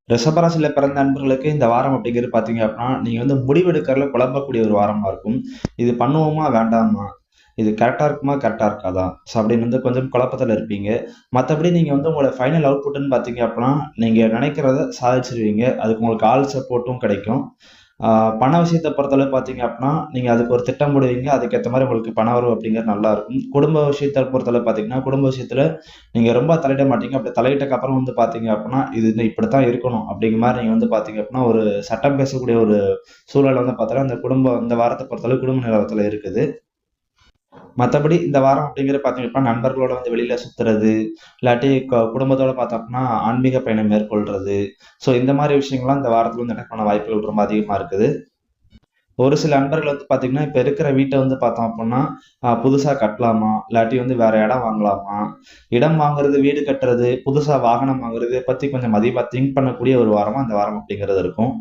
ரிஷபராசியில பிறந்த நண்பர்களுக்கு இந்த வாரம் அப்படிங்கிறது பார்த்தீங்க அப்படின்னா, நீங்க வந்து முடிவெடுக்கிறதுல குழம்பக்கூடிய ஒரு வாரமா இருக்கும். இது பண்ணுவோமா? வேண்டாமா? இது கரெக்ட்டா இருக்குமா? கரெக்ட்டா இருக்காதா? அப்படின்னு வந்து கொஞ்சம் குழப்பத்துல இருப்பீங்க. மத்தபடி நீங்க வந்து உங்களோட ஃபைனல் அவுட்புட்ன்னு பார்த்தீங்க அப்படின்னா, நீங்க நினைக்கிறத சாதிச்சுருவீங்க. அதுக்கு உங்களுக்கு ஆள் சப்போர்ட்டும் கிடைக்கும். ஆ பண விஷயத்த பொறுத்தளவு பார்த்தீங்க அப்படின்னா, நீங்க அதுக்கு ஒரு திட்டம் போடுவீங்க. அதுக்கேத்த மாரி உங்களுக்கு பண வரவு அப்படிங்கிறது நல்லா இருக்கும். குடும்ப விஷயத்த பொறுத்தளவு பார்த்தீங்கன்னா, குடும்ப விஷயத்துல நீங்க ரொம்ப தலையிட மாட்டீங்க. அப்படி தலையிட்டக்கு அப்புறம் வந்து பார்த்தீங்க அப்படின்னா, இது வந்து இப்படித்தான் இருக்கணும் அப்படிங்கிற மாரி நீங்க வந்து பார்த்தீங்க அப்படின்னா, ஒரு சட்டம் பேசக்கூடிய ஒரு சூழல் வந்து பார்த்தோன்னா, இந்த வாரத்த பொறுத்தளவு குடும்ப நிலவரத்துல இருக்குது. மத்தபடி இந்த வாரம் அப்படிங்கிறது பார்த்தீங்க அப்படின்னா, நண்பர்களோட வந்து வெளியில சுத்துறது, இல்லாட்டி குடும்பத்தோட பார்த்தோம் அப்படின்னா, ஆன்மீக பயணம் மேற்கொள்றது. ஸோ இந்த மாரி விஷயங்கள்லாம் இந்த வாரத்துல வந்து நடக்கான வாய்ப்புகள் ரொம்ப அதிகமா இருக்குது. ஒரு சில நண்பர்கள் வந்து பார்த்தீங்கன்னா, இப்ப இருக்கிற வீட்ட வந்து பார்த்தோம் அப்புட்ன்னா, புதுசா கட்டலாமா? இல்லாட்டி வந்து வேற இடம் வாங்கலாமா? இடம் வாங்குறது, வீடு கட்டுறது, புதுசா வாகனம் வாங்குறது பத்தி கொஞ்சம் அதிகமா திங்க் பண்ணக்கூடிய ஒரு வாரமா இந்த வாரம் அப்படிங்கிறது இருக்கும்.